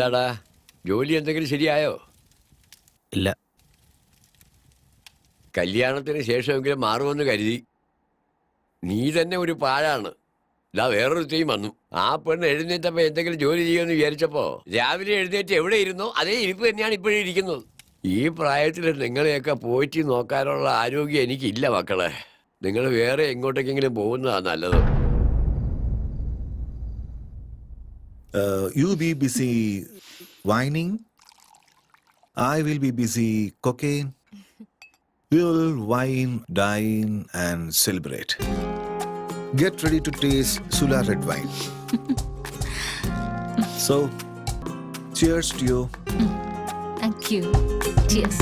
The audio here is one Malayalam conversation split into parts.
എന്താടാ, ജോലി എന്തെങ്കിലും ശരിയായോ? ഇല്ല. കല്യാണത്തിന് ശേഷമെങ്കിലും മാറുമെന്ന് കരുതി. നീ തന്നെ ഒരു പാഴാണ്. ഇതാ വേറൊരു തീം വന്നു. ആ പെണ്ണ് എഴുന്നേറ്റപ്പോ എന്തെങ്കിലും ജോലി ചെയ്യുമെന്ന് വിചാരിച്ചപ്പോ രാവിലെ എഴുന്നേറ്റ് എവിടെ ഇരുന്നോ അതേ ഇരിപ്പ് തന്നെയാണ് ഇപ്പോഴും ഇരിക്കുന്നത്. ഈ പ്രായത്തിൽ നിങ്ങളെയൊക്കെ പോറ്റി നോക്കാനുള്ള ആരോഗ്യം എനിക്കില്ല മക്കളെ. നിങ്ങൾ വേറെ എങ്ങോട്ടേക്കെങ്കിലും പോകുന്നതാണ് നല്ലത്. You be busy whining. I will be busy cocaine. We will wine, dine, and celebrate. Get ready to taste Sula red wine. So, cheers to you. Thank you. Cheers.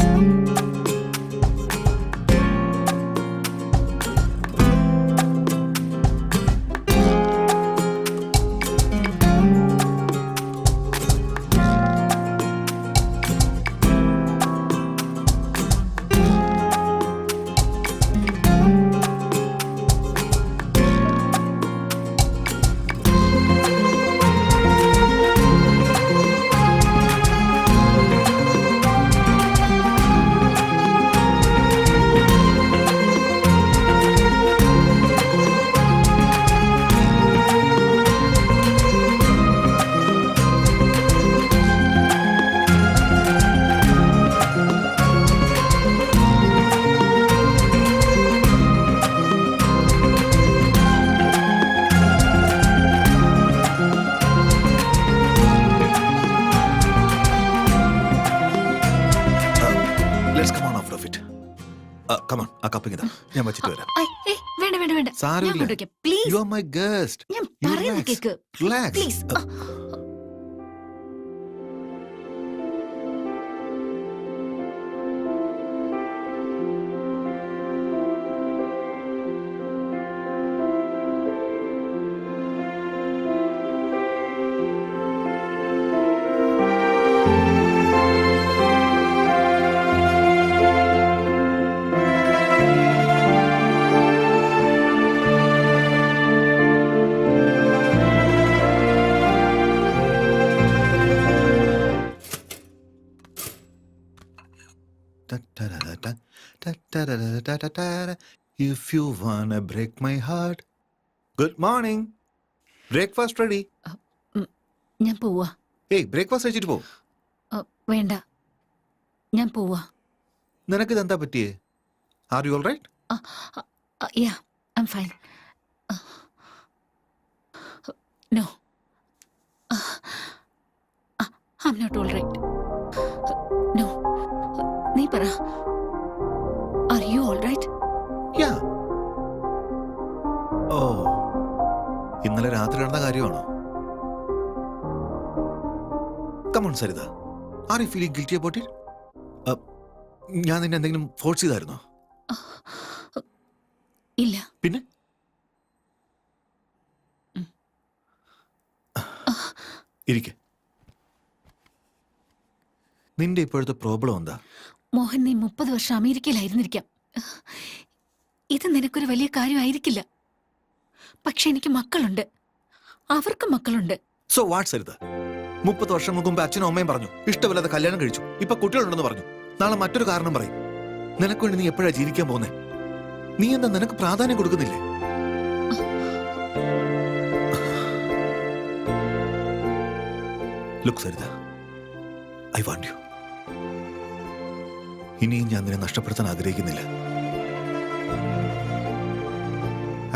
Let's come on out of it. Come on, ആ കപ്പിങ് ഇതാ. ഞാൻ വെച്ചിട്ട് വരാം. വേണ്ട വേണ്ട വേണ്ട. സാരമില്ല. Please. You are my guest. ഞാൻ പറയുന്നത് cake. Relax. Please. If you wanna break my heart. Good morning. Breakfast ready. ഞാൻ പോവാ. Hey, breakfast കഴിച്ചിട്ട് പോ. വേണ്ട, ഞാൻ പോവാ. നിനക്ക് ഇതെന്താ പറ്റിയേ? Are you all right? Yeah, I'm fine. No. I'm not all right. No. നീ പറ. Are you all right? Yeah. Oh. ഇന്നലെ രാത്രി നടന്ന കാര്യമാണോ? Come on, Sarita. Are you feeling guilty about it? ഞാൻ നിന്നെ എന്തെങ്കിലും ഫോഴ്സ് ചെയ്തായിരുന്നോ? ഇല്ല. പിന്നെ? ഇരിക്കെ. നിന്റെ ഇപ്പോഴത്തെ പ്രോബ്ലം എന്താ? മോഹൻ, നീ 30 വർഷം അമേരിക്കയിലായിരുന്നിരിക്കാം. ഇത് നിനക്കൊരു വലിയ കാര്യമായിരിക്കില്ല. പക്ഷെ എനിക്ക് മക്കളുണ്ട്, അവർക്ക് മക്കളുണ്ട്. So what Saritha? 30 വർഷങ്ങൾക്ക് മുമ്പ് അച്ഛനും അമ്മയും പറഞ്ഞു ഇഷ്ടമില്ലാതെ കല്യാണം കഴിച്ചു. ഇപ്പൊ കുട്ടികളുണ്ടെന്ന് പറഞ്ഞു. നാളെ മറ്റൊരു കാരണം പറയും. നിനക്ക് വേണ്ടി നീ എപ്പോഴാ ജീവിക്കാൻ പോകുന്നേ? നീ എന്താ നിനക്ക് പ്രാധാന്യം കൊടുക്കുന്നില്ലേ? Look Saritha, I want you. ഇനിയും ഞാൻ നിന്നെ നഷ്ടപ്പെടുത്താൻ ആഗ്രഹിക്കുന്നില്ല.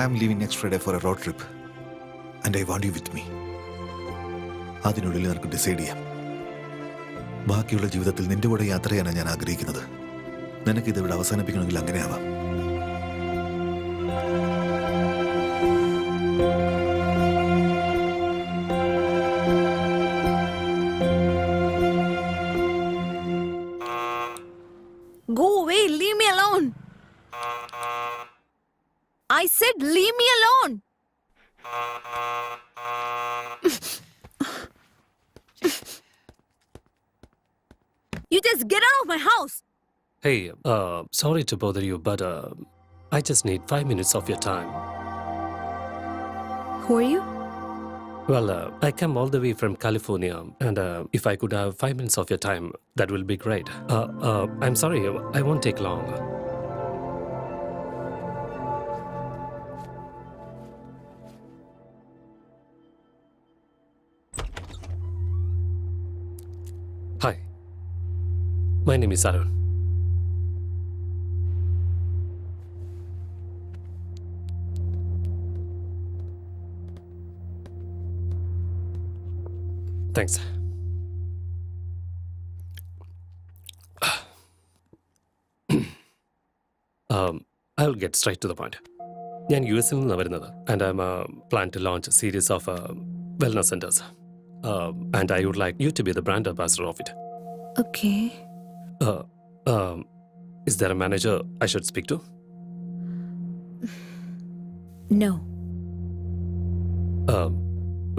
I am leaving next Friday for a road trip and I want you with me. അതിനുള്ളിൽ നിനക്ക് ഡിസൈഡ് ചെയ്യാം. ബാക്കിയുള്ള ജീവിതത്തിൽ നിന്റെ കൂടെ യാത്ര ചെയ്യാനാണ് ഞാൻ ആഗ്രഹിക്കുന്നത്. നിനക്ക് ഇതിവിടെ അവസാനിപ്പിക്കണമെങ്കിൽ അങ്ങനെയാവാം. Go away, leave me alone. I said leave me alone. You just get out of my house. Hey, sorry to bother you, but I just need 5 minutes of your time. Who are you? Well, I come all the way from California, and if I could have 5 minutes of your time, that will be great. I'm sorry, I won't take long. Hi, my name is Arun. Thanks. I'll get straight to the point. ഞാൻ യു എസിൽ നിന്നാണ് വരുന്നത് and I'm plan to launch series of wellness centres and I would like you to be the brand ambassador of it. Okay. Is there a manager I should speak to? No.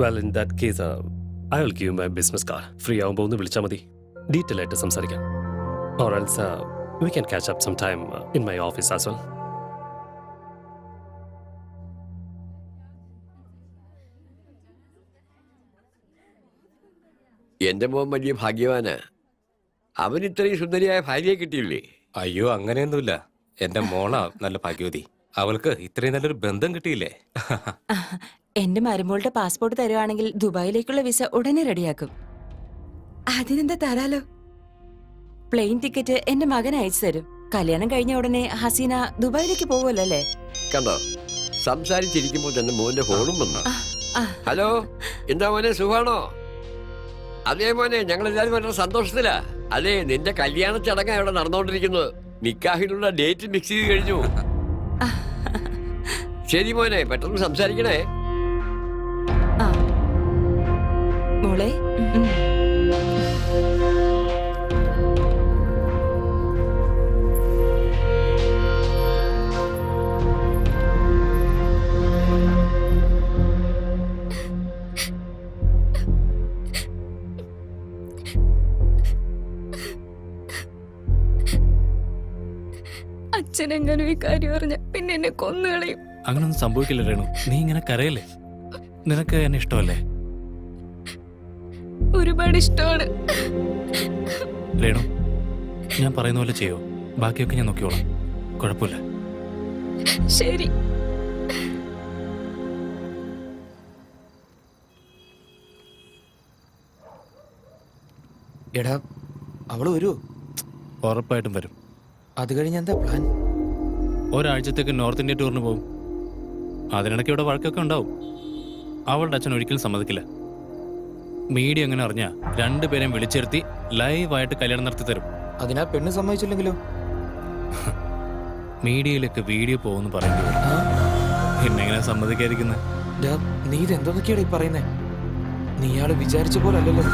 Well, in that case, I will give you my business card. Free ആവുമ്പോൾ ഒന്ന് വിളിച്ചാൽ മതി. ഡീറ്റെയിൽ ആയിട്ട് സംസാരിക്കാം. Or else we can catch up sometime in my office as well. എന്റെ മോൻ വലിയ ഭാഗ്യവാനാ. അവന് ഇത്രയും സുന്ദരിയായ ഭാര്യയെ കിട്ടിയില്ലേ? അയ്യോ അങ്ങനെയൊന്നുമില്ല. എന്റെ മോളാ നല്ല ഭാഗ്യവതി. അവൾക്ക് ഇത്രയും നല്ലൊരു ബന്ധം കിട്ടിയില്ലേ? എന്റെ മരുമോളുടെ പാസ്പോർട്ട് തരുവാണെങ്കിൽ ദുബായിലേക്കുള്ള വിസ ഉടനെ റെഡിയാക്കും. അതിനെന്താ തരാലോ. പ്ലെയിൻ ടിക്കറ്റ് എന്റെ മകൻ അയച്ചു തരും. കല്യാണം കഴിഞ്ഞ ഉടനെ ഹസീന ദുബായിലേക്ക് പോവുമല്ലോ അല്ലേ? കണ്ടോ, സംസാരിച്ചിരിക്കുമ്പോൾ തന്നെ മോന്റെ ഫോണും വന്നു. ഹലോ, എന്താ മോനെ, സുഖാണോ? അതേ മോനെ, ഞങ്ങളെല്ലാരും വളരെ സന്തോഷത്തിലാ. അതെ, നിന്റെ കല്യാണ ചടങ്ങാ ഇവിടെ നടന്നുകൊണ്ടിരിക്കുന്നത്. നിക്കാഹിനുള്ള ഡേറ്റ് ഫിക്സ് ചെയ്ത് കഴിഞ്ഞു. ശരി മോനെ, പെട്ടെന്ന് സംസാരിക്കണേ. മോളെ അച്ഛനെങ്ങനും ഈ കാര്യം അറിഞ്ഞ പിന്നെ എന്നെ കൊന്നുകളയും. അങ്ങനൊന്നും സംഭവിക്കില്ല രേണു. നീ ഇങ്ങനെ കരയല്ലേ? നിനക്ക് എന്നെ ഇഷ്ടമല്ലേ? ഒരുപാട് ഇഷ്ടമാണ്. രേണു, ഞാൻ പറയുന്ന പോലെ ചെയ്യോ? ബാക്കിയൊക്കെ ഞാൻ നോക്കിയോളാം. കുഴപ്പമില്ല. ശരി. എടാ, അവള് വരുമോ? ഉറപ്പായിട്ടും വരും. അത് കഴിഞ്ഞ് എന്താ പ്ലാൻ? ഒരാഴ്ചത്തേക്ക് നോർത്ത് ഇന്ത്യ ടൂറിന് പോകും. അതിനിടയ്ക്ക് ഇവിടെ വഴക്കൊക്കെ ഉണ്ടാവും. അവളുടെ അച്ഛൻ ഒരിക്കലും സമ്മതിക്കില്ല. മീഡിയ എങ്ങനെ അറിഞ്ഞാ രണ്ടുപേരെയും വിളിച്ചിരുത്തി ലൈവായിട്ട് കല്യാണം നടത്തി തരും. അതിനാ പെണ്ണ് സമ്മതിച്ചില്ലെങ്കിലോ? മീഡിയയിലൊക്കെ വീഡിയോ പോകുമെന്ന് പറയേണ്ടി വരും. എന്നെങ്ങനെ സമ്മതിക്കാതിരിക്കുന്നത്? നീ ഇതെന്തൊക്കെയാടാ ഈ പറയുന്നേ? നീ ഇയാള് വിചാരിച്ച പോലെ അല്ലല്ലോ.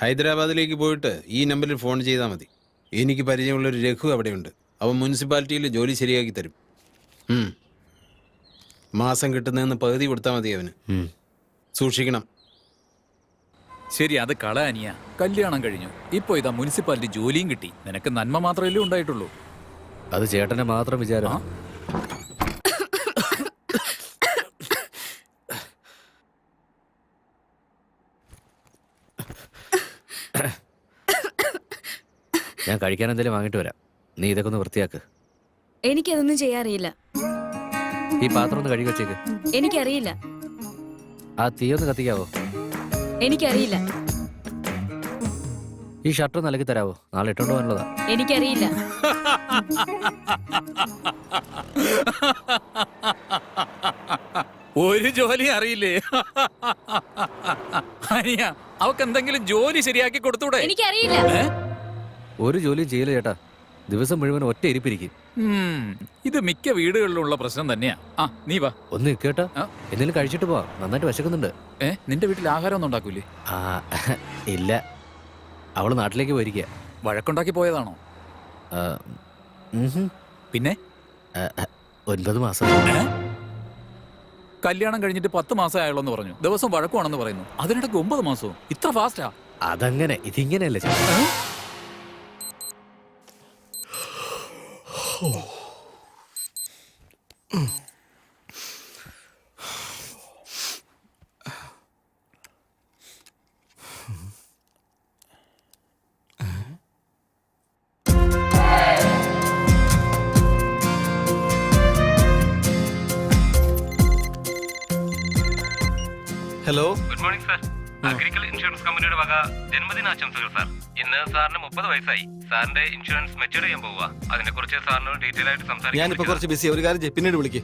ഹൈദരാബാദിലേക്ക് പോയിട്ട് ഈ നമ്പറിൽ ഫോൺ ചെയ്താൽ മതി. എനിക്ക് പരിചയമുള്ളൊരു രഘു അവിടെയുണ്ട്. അവൻ മുനിസിപ്പാലിറ്റിയിൽ ജോലി ശരിയാക്കി തരും. മാസം കിട്ടുന്നതെന്ന് പകുതി കൊടുത്താൽ മതി അവന്. സൂക്ഷിക്കണം. ശരി, അത് കള അനിയ. കല്യാണം കഴിഞ്ഞു, ഇപ്പൊ ഇതാ മുനിസിപ്പാലിറ്റി ജോലിയും കിട്ടി. നിനക്ക് നന്മ മാത്രമല്ലേ ഉണ്ടായിട്ടുള്ളൂ. അത് ചേട്ടന്റെ മാത്രം വിചാരം. ഞാൻ കഴിക്കാൻ എന്തെങ്കിലും വാങ്ങിട്ട് വരാം. നീ ഇതൊക്കെ ഒന്ന് വൃത്തിയാക്ക്. എനിക്കതൊന്നും ചെയ്യാറിയില്ല. ഈ പാത്രം ഒന്ന് കഴുകി വെച്ചേക്ക്. എനിക്കറിയില്ല. ആ തീ ഒന്ന് കത്തിക്കാവോ? എനിക്കറിയില്ല. ഈ ഷർട്ട് ഒന്ന് അലക്കി തരാവോ? നാളെ ഇട്ടോണ്ട് പോകാനുള്ളതാ. എനിക്കറിയില്ല. ഒരു ജോലി അറിയില്ലേ? അനിയ, അവക്ക് എന്തെങ്കിലും ജോലി ശരിയാക്കി കൊടുത്തൂടെ? എനിക്കറിയില്ല. ഒരു ജോലിയും ചെയ്യില്ല ചേട്ടാ. ദിവസം മുഴുവൻ ഒറ്റ ഇരിപ്പിരിക്കും. ഇത് മിക്ക വീടുകളിലുള്ള പ്രശ്നം തന്നെയാ. നീ വാ. ഒന്ന് കേട്ടാ, എന്തെങ്കിലും കഴിച്ചിട്ട് പോവാ. നന്നായിട്ട് വിശക്കുന്നുണ്ട്. നിന്റെ വീട്ടിൽ ആഹാരം ഒന്നും ഉണ്ടാക്കൂലേ? ഇല്ല, അവള് നാട്ടിലേക്ക് പോയിരിക്കുക. വഴക്കുണ്ടാക്കി പോയതാണോ? പിന്നെ 9 മാസം. കല്യാണം കഴിഞ്ഞിട്ട് 10 മാസം ആയുള്ളൂ പറഞ്ഞു. ദിവസം വഴക്കുവാണെന്ന് പറയുന്നു. അതിനിടയ്ക്ക് 9 മാസവും. ഇത്ര ഫാസ്റ്റാ? അതങ്ങനെ, ഇതിങ്ങനെയല്ലേ ചേട്ടാ. Hello. Good morning sir. Agricultural insurance കമ്പനിയുടെ വക ജന്മദിനാശംസകൾ സാർ. ഇന്ന് സാറിന് 30 വയസ്സായി. സാറിന്റെ ഇൻഷുറൻസ് മെച്ചൂർ ചെയ്യാൻ പോവുക. അതിനെക്കുറിച്ച് സാറിനോട് ഡീറ്റെയിൽ ആയിട്ട് ഞാനിപ്പോ കുറച്ച് ബിസി. ഒരു കാര്യം ചെയ്യ്, പിന്നീട് വിളിക്ക്.